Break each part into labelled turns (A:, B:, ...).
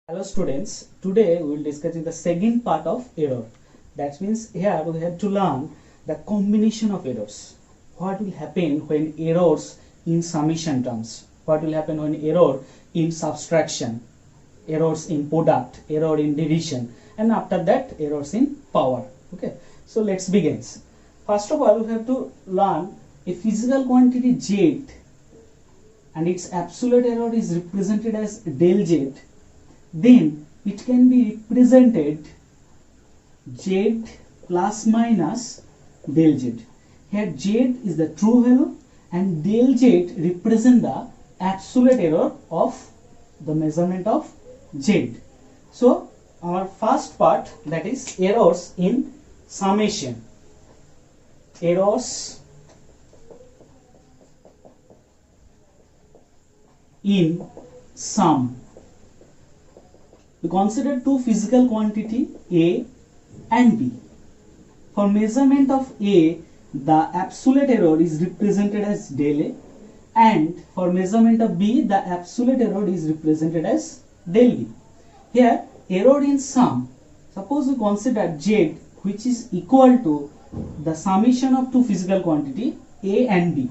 A: Hello students, today we will discuss the second part of error. That means here we have to learn the combination of errors. What will happen when errors in summation terms? What will happen when error in subtraction? Errors in product, error in division, and after that errors in power. Okay, so let's begin. First of all, we have to learn a physical quantity Z and its absolute error is represented as del Z. Then it can be represented Z plus minus del Z. Here Z is the true value and del Z represent the absolute error of the measurement of Z. So our first part, that is errors in summation. Errors in sum. We consider two physical quantity A and B. For measurement of A, the absolute error is represented as del A, and for measurement of B, the absolute error is represented as del B. Here, error in sum. Suppose we consider Z, which is equal to the summation of two physical quantity A and B.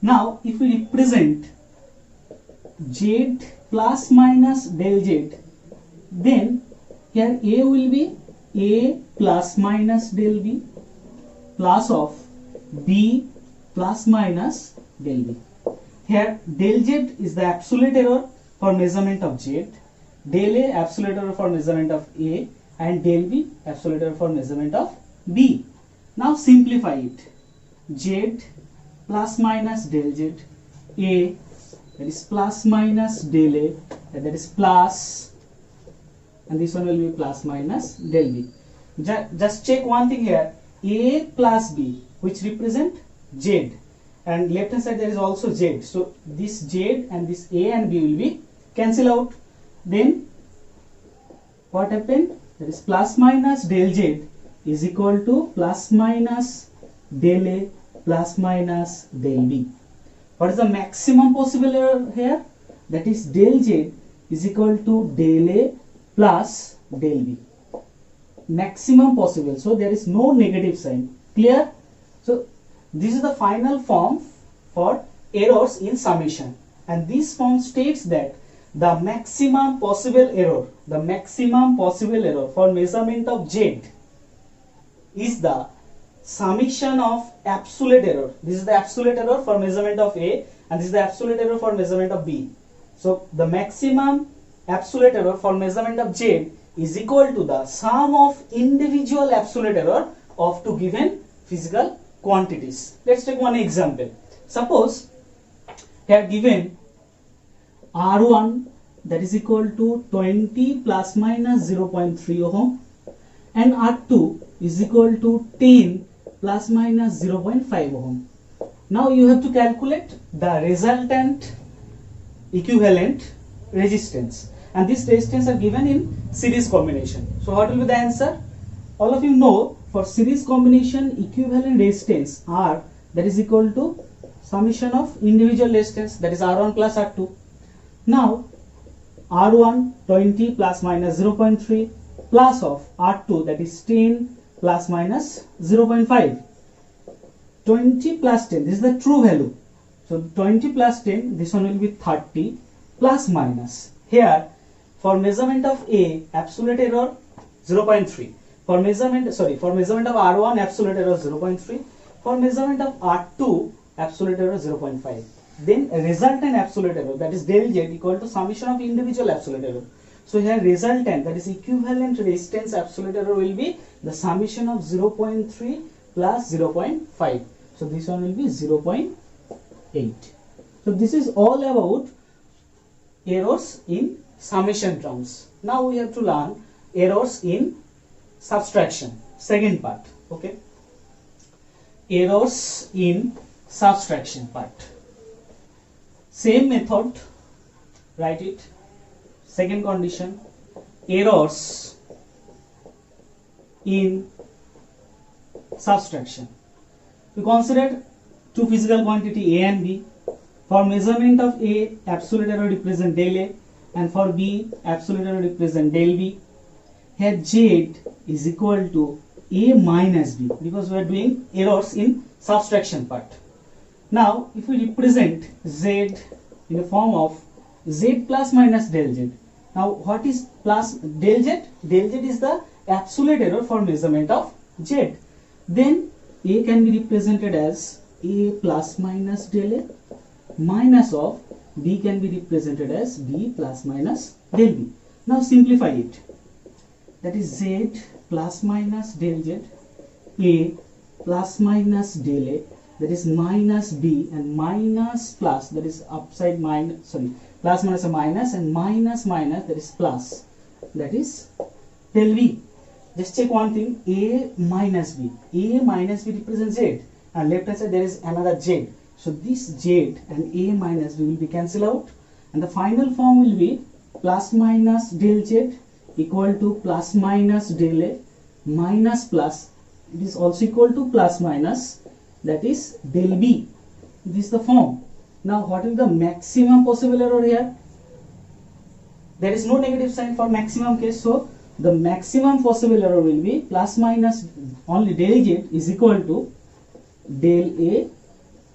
A: Now, if we represent Z plus minus del Z, then here A will be A plus minus del B plus of B plus minus del B. Here del Z is the absolute error for measurement of Z, del A absolute error for measurement of A, and del B absolute error for measurement of B. Now simplify it. Z plus minus del Z, A, that is plus minus del A, and that is plus, and this one will be plus minus del B. Just check one thing here, A plus B, which represent Z, and left hand side there is also Z. So this Z and this A and B will be cancel out. Then what happened? That is plus minus del Z is equal to plus minus del A plus minus del B. What is the maximum possible error here? That is del Z is equal to del A plus del B. Maximum possible. So there is no negative sign. Clear? So this is the final form for errors in summation. And this form states that the maximum possible error for measurement of Z is the summation of absolute error. This is the absolute error for measurement of A, and this is the absolute error for measurement of B. So the maximum absolute error for measurement of Z is equal to the sum of individual absolute error of two given physical quantities. Let's take one example. Suppose here given R1, that is equal to 20 plus minus 0.3 ohm, and R2 is equal to 10 plus minus 0.5 ohm. Now you have to calculate the resultant equivalent resistance, and these resistance are given in series combination. So what will be the answer? All of you know, for series combination equivalent resistance R, that is equal to summation of individual resistance, that is R1 plus R2. Now R1 20 plus minus 0.3 plus of R2, that is 10 plus minus 0.5. 20 plus 10, this is the true value. So 20 plus 10, this one will be 30 plus minus. Here for measurement of A, absolute error 0.3. For measurement of R1, absolute error 0.3. For measurement of R2, absolute error 0.5. Then resultant absolute error, that is del Z, equal to summation of individual absolute error. So here resultant, that is equivalent resistance absolute error, will be the summation of 0.3 plus 0.5. So this one will be 0.8. So this is all about errors in summation terms. Now we have to learn errors in subtraction, second part. Okay, errors in subtraction part. Same method, write it. Second condition, errors in subtraction. We consider two physical quantity A and B. For measurement of A, absolute error represent del A, and for B absolute error represent del B. Here Z is equal to A minus B because we are doing errors in subtraction part. Now if we represent Z in the form of Z plus minus del Z. Now what is plus del Z? Del Z is the absolute error for measurement of Z. Then A can be represented as A plus minus del A minus of B can be represented as B plus minus del B. Now simplify it. That is Z plus minus del Z, A plus minus del A, that is minus B, and minus plus, that is upside minus, sorry, plus minus a minus, and minus minus, that is plus, that is del B. Just check one thing, A minus B. A minus B represents Z, and left hand side there is another Z. So this Z and A minus B will be cancelled out, and the final form will be plus minus del Z equal to plus minus del A minus plus, it is also equal to plus minus, that is del B. This is the form. Now what is the maximum possible error here? There is no negative sign for maximum case, so the maximum possible error will be plus minus only del Z is equal to del A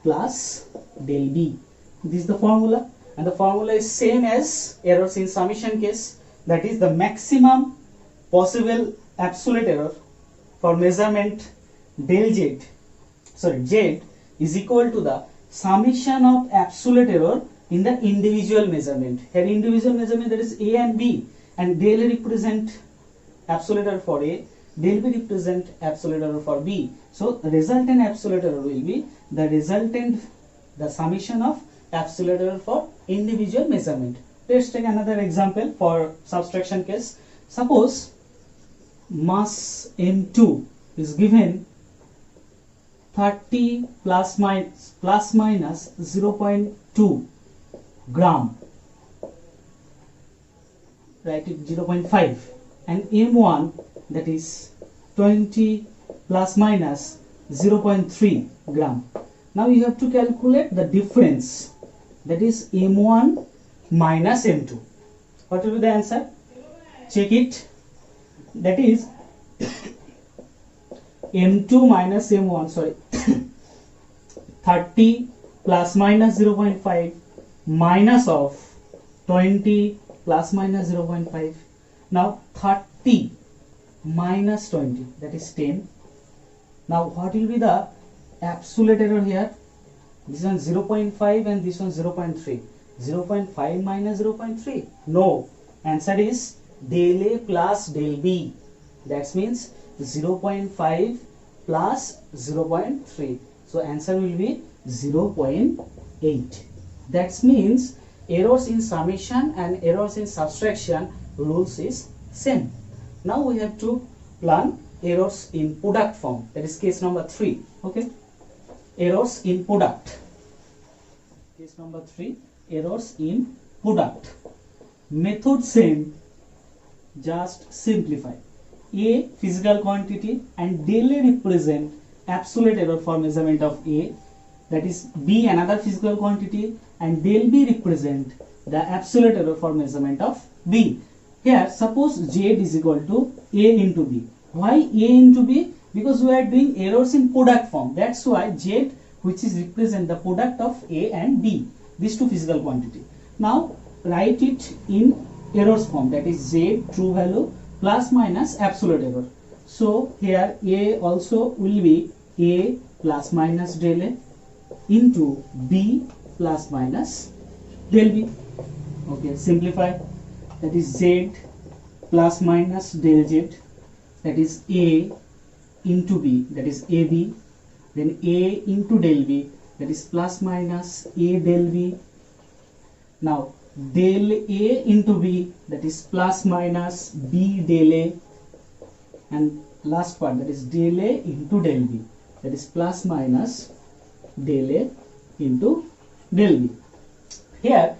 A: plus del B. This is the formula, and the formula is same as errors in summation case, that is the maximum possible absolute error for measurement del Z, sorry, Z is equal to the summation of absolute error in the individual measurement. Here individual measurement, that is A and B, and del A represent absolute error for A, del B represent absolute error for B. So the resultant absolute error will be the summation of absolute error for individual measurement. Let's take another example for subtraction case. Suppose mass M2 is given 30 plus minus 0.2 gram, write it 0.5, and M1 that is 20 plus minus 0.3 gram. Now you have to calculate the difference, that is M1 minus M2. What will be the answer? Check it. That is M2 minus M1, sorry, 30 plus minus 0.5 minus of 20 plus minus 0.5. Now 30 minus 20, that is 10. Now what will be the absolute error here? This one 0.5 and this one 0.3. 0.5 minus 0.3. No. Answer is del A plus del B. That means 0.5 plus 0.3. So answer will be 0.8. That means errors in summation and errors in subtraction rules is same. Now we have to plan errors in product form. That is case number 3. Okay. Errors in product. Case number 3. Errors in product. Method same, just simplify. A physical quantity and del A represent absolute error for measurement of A, that is B another physical quantity, and del B represent the absolute error for measurement of B. Here suppose Z is equal to A into B. Why A into B? Because we are doing errors in product form. That's why Z, which is represent the product of A and B, these two physical quantity. Now write it in errors form, that is Z true value plus minus absolute error. So here A also will be A plus minus del A into B plus minus del B. Okay, simplify. That is Z plus minus del Z, that is A into B, that is AB, then A into del B, that is plus minus A del B. Now del A into B, that is plus minus B del A, and last part, that is del A into del B, that is plus minus del A into del B. Here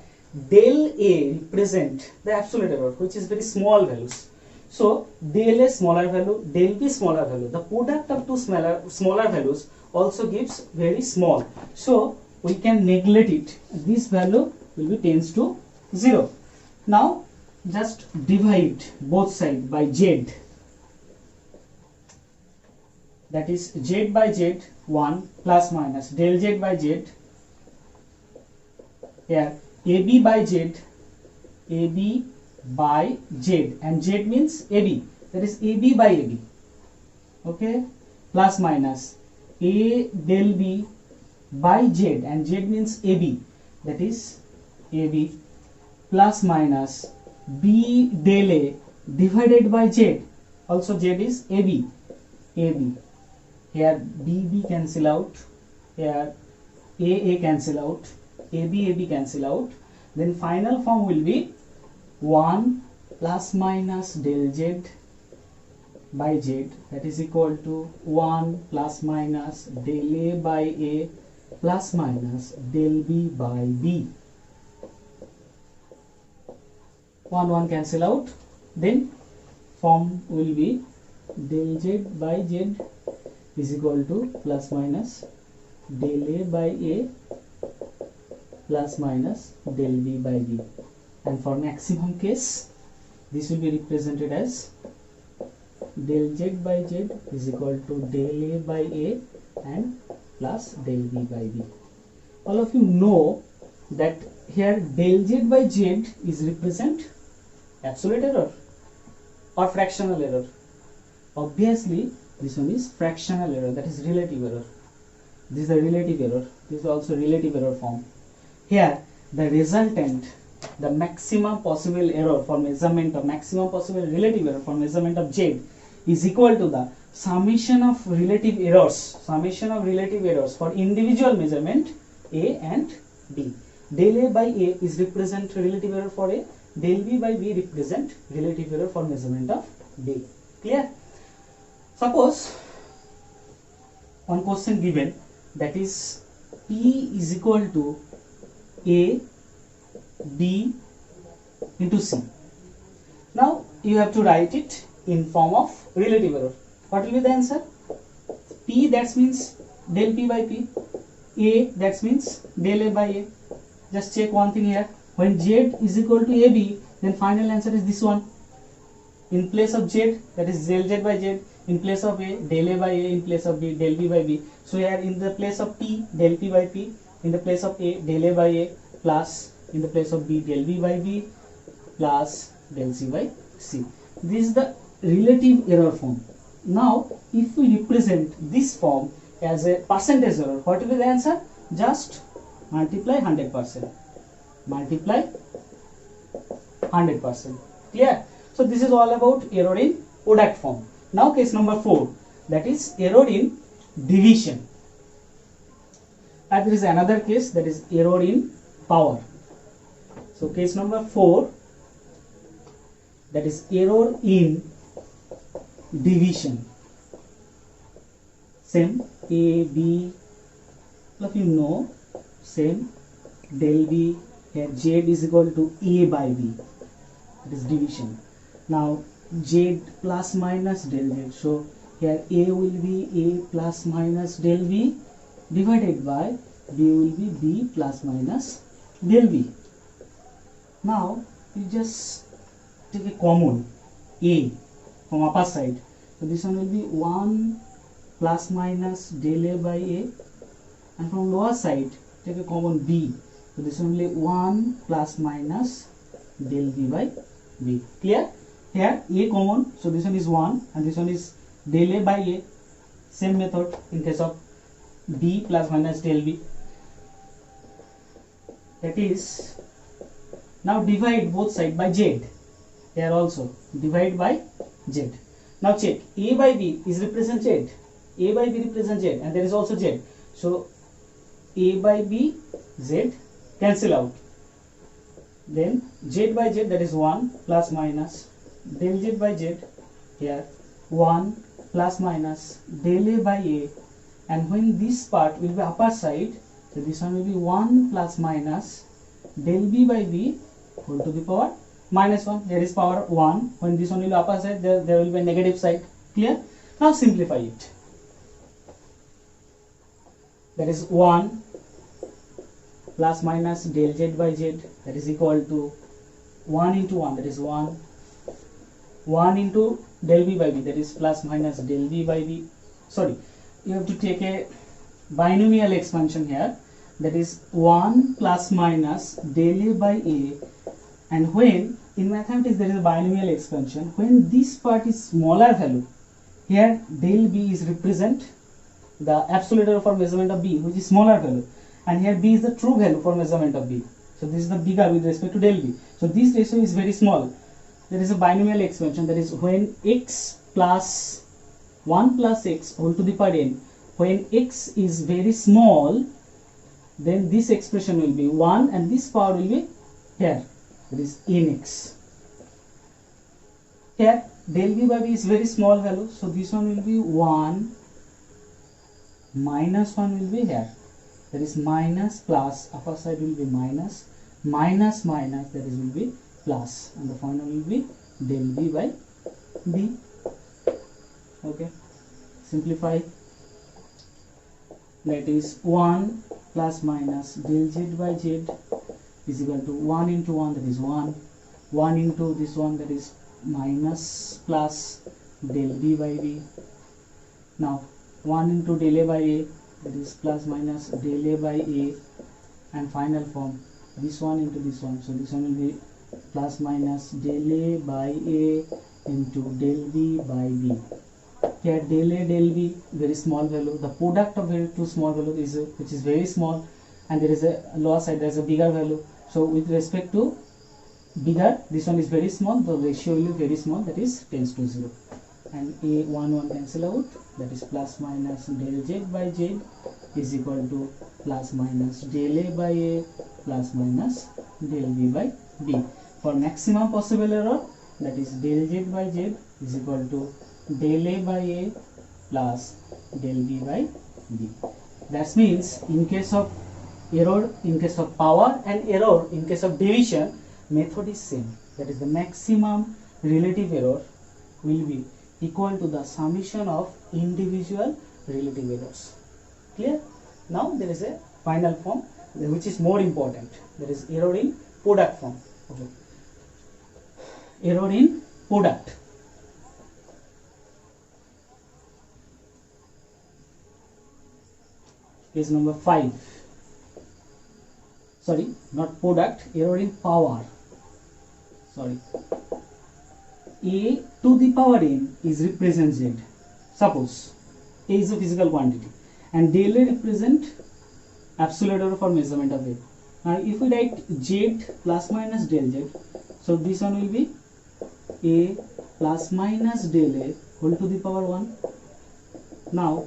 A: del A represent the absolute error, which is very small values. So del A smaller value, del B smaller value. The product of two smaller values also gives very small. So we can neglect it. This value will be tends to 0. Now just divide both sides by z, that is z by z 1 plus minus del z by z, here ab by z, ab by z, and z means ab, that is ab by ab, okay, plus minus a del b by z, and z means ab, that is ab, plus minus b del a divided by z, also z is ab, here b cancel out, here a cancel out, ab cancel out, then final form will be 1 plus minus del z by z, that is equal to 1 plus minus del a by a plus minus del b by b. 1 cancel out, then form will be del z by z is equal to plus minus del a by a plus minus del b by b, and for maximum case this will be represented as del z by z is equal to del a by a and plus del b by b. All of you know that here del z by z is represent absolute error or fractional error. Obviously this one is fractional error, that is relative error. This is the relative error, this is also relative error form. Here the resultant, the maximum possible error for measurement of, maximum possible relative error for measurement of z is equal to the summation of relative errors for individual measurement a and b. Del a by a is represent relative error for a, del b by b represent relative error for measurement of b. Clear? Suppose one question given, that is p is equal to a b into c. Now you have to write it in form of relative error. What will be the answer? P, that means del p by p, a, that means del a by a. Just check one thing here, when z is equal to ab, then final answer is this one. In place of z, that is del z by z, in place of a, del a by a, in place of b, del b by b. So here in the place of p, del p by p, in the place of a, del a by a, plus in the place of b, del b by b, plus del c by c. This is the relative error form. Now if we represent this form as a percentage error, what will be the answer? Just multiply 100%. Multiply 100%. Clear? So this is all about error in product form. Now case number 4, that is error in division. And there is another case, that is error in power. So case number 4, that is error in division. Same a b, all of you know, same del b, here z is equal to a by b, it is division. Now z plus minus del z, so here a will be a plus minus del b divided by b will be b plus minus del b. Now you just take a common a from upper side, so this one will be 1 plus minus del a by a, and from lower side take a common b, so this one will be 1 plus minus del b by b. Clear? Here a common, so this one is 1 and this one is del a by a. Same method in case of b plus minus del b, that is, now divide both sides by z. Here also divide by z. Now check, a by b is represent z, a by b represent z, and there is also z, so a by b, z cancel out, then z by z, that is 1 plus minus del z by z, here 1 plus minus del a by a, and when this part will be upper side, so this one will be 1 plus minus del b by b whole to the power minus 1. There is power 1. When this one will be upper side, there will be a negative side. Clear? Now simplify it. That is 1 plus minus del z by z, that is equal to 1 into 1, that is 1. 1 into del b by b, that is plus minus del b by b. Sorry, you have to take a binomial expansion here, that is 1 plus minus del a by a. And when in mathematics there is a binomial expansion, when this part is smaller value, here del b is represent the absolute error for measurement of b, which is smaller value, and here b is the true value for measurement of b. So this is the bigger with respect to del b. So this ratio is very small. There is a binomial expansion, that is when x plus 1 plus x whole to the power n, when x is very small, then this expression will be 1 and this power will be here, that is in x. Here del b by b is very small value, so this one will be 1 minus 1 will be here, that is minus plus, upper side will be minus, minus minus, that is will be plus, and the final will be del b by b. Okay, simplify, that is 1 plus minus del z by z is equal to 1 into 1, that is 1, 1 into this one, that is minus plus del b by b. Now 1 into del a by a, that is plus minus del a by a, and final form this one into this one, so this one will be plus minus del a by a into del b by b. Here del a del b very small value, the product of very two small value is which is very small, and there is a lower side, there is a bigger value. So with respect to bigger, this one is very small, the ratio will be very small, that is tends to 0, and a 1 cancel out, that is plus minus del z by z is equal to plus minus del a by a plus minus del b by b. For maximum possible error, that is del z by z is equal to del a by a plus del b by b. That means in case of error, in case of power, and error in case of division, method is same, that is the maximum relative error will be equal to the summation of individual relative errors. Clear? Now there is a final form which is more important, that is error in product form. Okay. Error in product. Page number 5. Sorry, not product, error in power. Sorry. A to the power n is represent z. Suppose A is a physical quantity and del A represent absolute error for measurement of A. Now if we write z plus minus del z, so this one will be A plus minus del A whole to the power 1. Now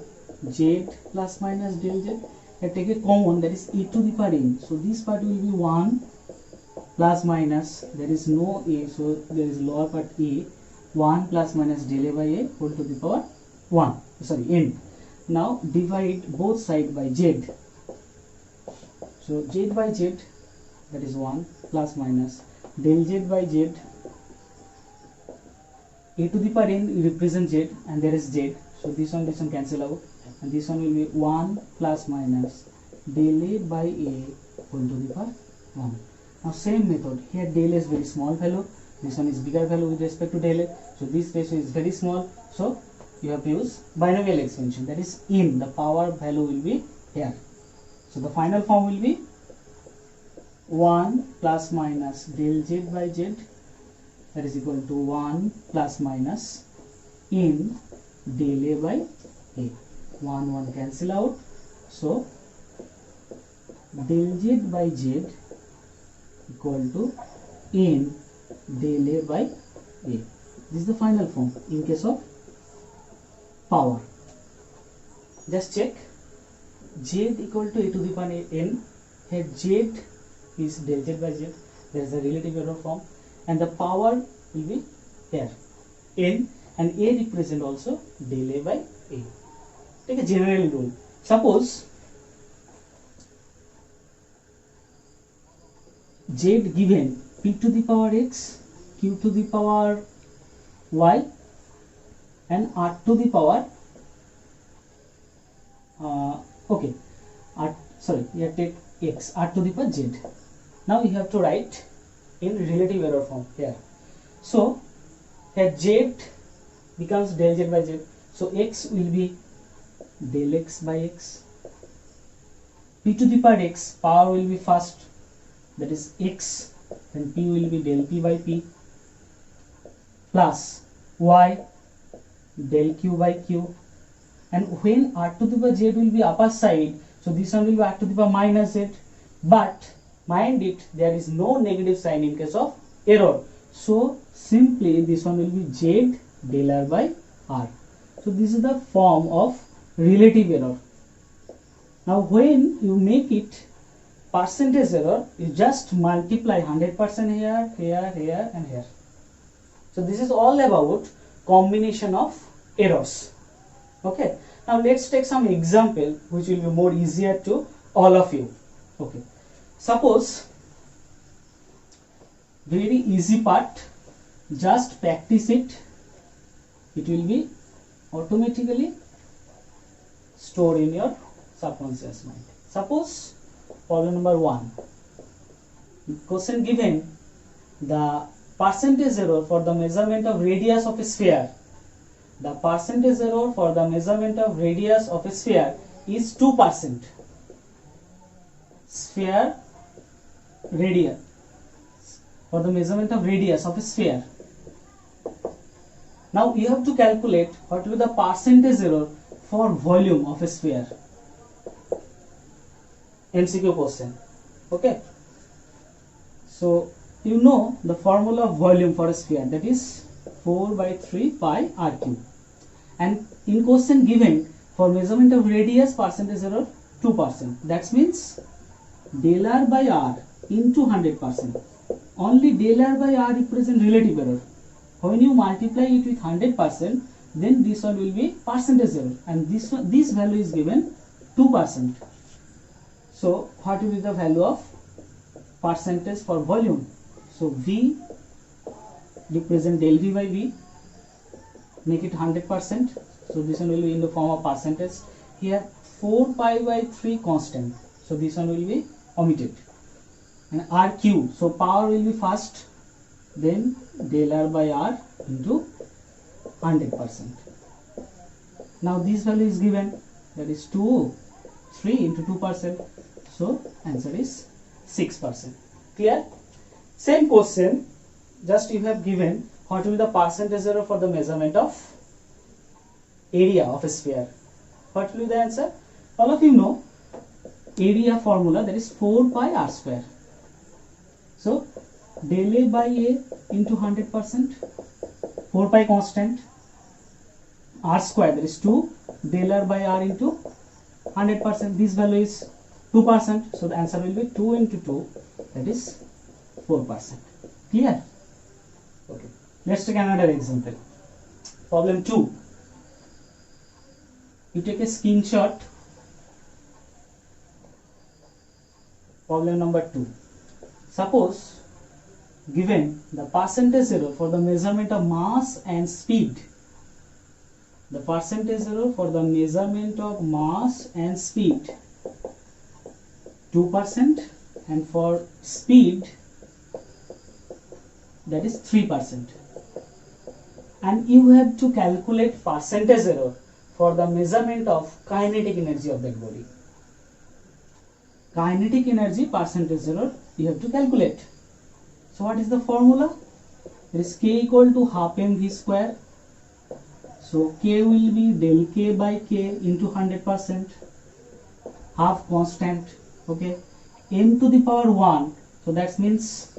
A: z plus minus del z, I take a common, that is e to the power n. So this part will be 1 plus minus, there is no a, so there is lower part a, 1 plus minus del a by a whole to the power 1, sorry n. Now divide both sides by z. So z by z, that is 1 plus minus del z by z, a to the power n represents z and there is z, so this one cancel out, and this one will be 1 plus minus del a by a whole to the power 1. Now same method, here del a is very small value, this one is bigger value with respect to del a, so this ratio is very small, so you have to use binomial expansion, that is in the power value will be here. So the final form will be 1 plus minus del z by z, that is equal to 1 plus minus in del a by a. 1 cancel out, so del z by z equal to in del a by a. This is the final form in case of power. Just check, z equal to a to the power n, here z is del z by z, there is a relative error form, and the power will be here n, and a represent also del a by a. Take a general rule. Suppose z given p to the power x, q to the power y, and r to the power here take x, r to the power z. Now you have to write in relative error form here. So here z becomes del z by z. So x will be del x by x. P to the power x, power will be first, that is x, then p will be del p by p, plus y del q by q. And when r to the power z will be upper side, so this one will be r to the power minus z. But mind it, there is no negative sign in case of error. So simply this one will be z del r by r. So this is the form of relative error. Now when you make it percentage error, you just multiply 100% here, here, here and here. So this is all about combination of errors. Okay. Now let's take some example which will be more easier to all of you. Okay. Suppose, very easy part, just practice it. It will be automatically stored in your subconscious mind. Suppose problem number 1. Question given, the percentage error for the measurement of radius of a sphere. The percentage error for the measurement of radius of a sphere is 2%. Sphere radius, for the measurement of radius of a sphere. Now you have to calculate what will be the percentage error for volume of a sphere. MCQ question. Okay. So you know the formula of volume for a sphere, that is 4 by 3 pi r cube. And in question given, for measurement of radius, percentage error 2%. That means del r by r into 100%. Only del r by r represents relative error. When you multiply it with 100%, then this one will be percentage error, and this value is given 2%. So what will be the value of percentage for volume? So V represent del V by V, make it 100%. So this one will be in the form of percentage. Here 4 pi by 3 constant, so this one will be omitted. And R cube, so power will be first, then del R by R into 100%. Now this value is given, that is 3 into 2%. So answer is 6%. Clear? Same question, just you have given what will be the percentage error for the measurement of area of a sphere. What will be the answer? All of you know area formula, that is 4 pi r square. So del A by A into 100%, 4 pi constant, r square, that is 2, del r by r into 100%. This value is 2%, so the answer will be 2 into 2, that is 4%. Clear? Okay. Let's take another example. Problem 2. You take a screenshot. Problem number 2. Suppose given the percentage error for the measurement of mass and speed. The percentage error for the measurement of mass and speed 2%, and for speed, that is 3%. And you have to calculate percentage error for the measurement of kinetic energy of that body. Kinetic energy percentage error you have to calculate. So what is the formula? It is k equal to half mv square. So k will be del k by k into 100%, half constant. Okay, m to the power 1, so that means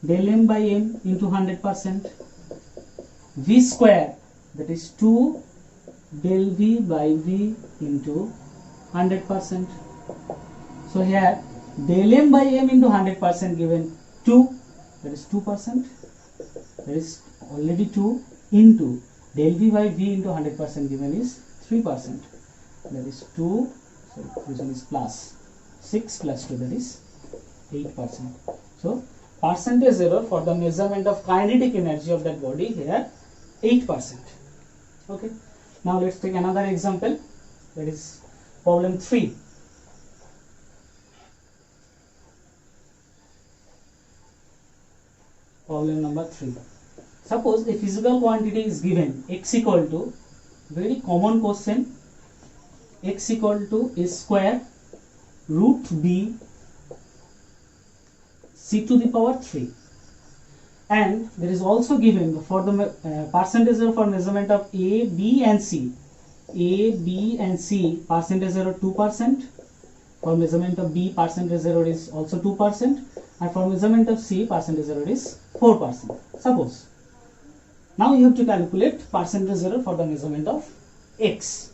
A: del m by m into 100%, v square, that is 2 del v by v into 100%. So here del m by m into 100% given 2, that is 2%, that is already 2, into del v by v into 100% given is 3%, that is 2, so this one is plus 6 plus 2, that is 8%. So percentage error for the measurement of kinetic energy of that body here 8%. Okay. Now let's take another example, that is problem 3. Problem number 3. Suppose a physical quantity is given x equal to, very common question, x equal to a square root b c to the power 3, and there is also given for the percentage error for measurement of a, b and c. A, B and C percentage error 2%. For measurement of B, percentage error is also 2%, and for measurement of C, percentage error is 4%. Suppose now you have to calculate percentage error for the measurement of x.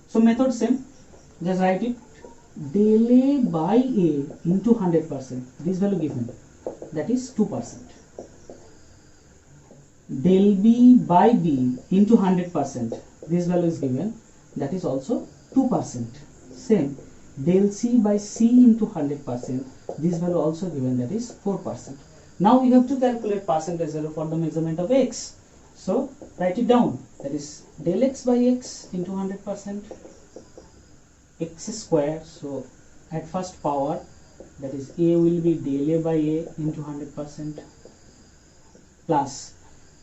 A: So method same, just write it, del A by A into 100%. This value given, that is 2%. Del B by B into 100%. This value is given, that is also 2%. Same, del C by C into 100%. This value also given, that is 4%. Now we have to calculate percentage error for the measurement of x. So write it down, that is del x by x into 100%, x square. So at first power, that is A will be del A by A into 100% plus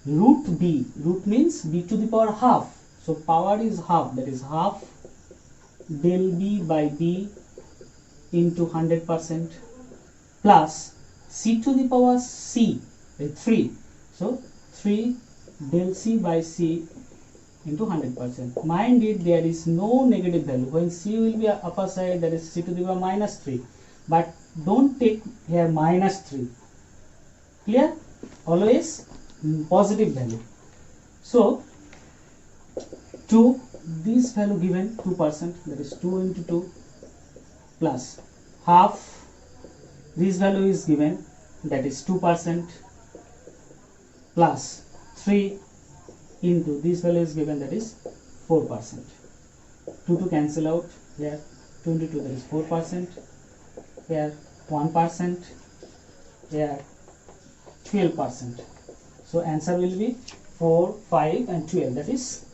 A: root B. Root means B to the power half. So power is half, that is half del B by B into 100% plus C to the power C, 3. So 3 del C by C into 100%. Mind it, there is no negative value. When C will be upper side, that is C to the power minus 3. But don't take here minus 3. Clear? Always positive value. So to this value given 2%, that is 2 into 2 plus half, this value is given, that is 2% plus 3 into this value is given, that is 4%. 2 to cancel out, here 2 into 2, that is 4%, here 1%, here 12%. So answer will be 4, 5 and 12, that is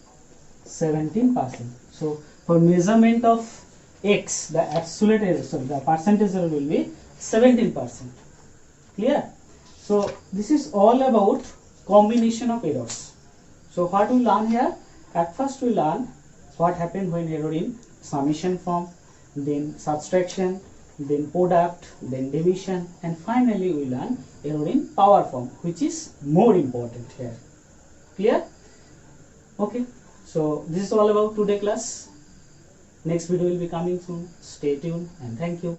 A: 17%. So for measurement of x, the absolute error, so the percentage error will be 17%. Clear? So this is all about combination of errors. So what we learn here? At first we learn what happened when error in summation form, then subtraction, then product, then division, and finally we learn error in power form, which is more important here. Clear? Okay. So this is all about today class. Next video will be coming soon. Stay tuned and thank you.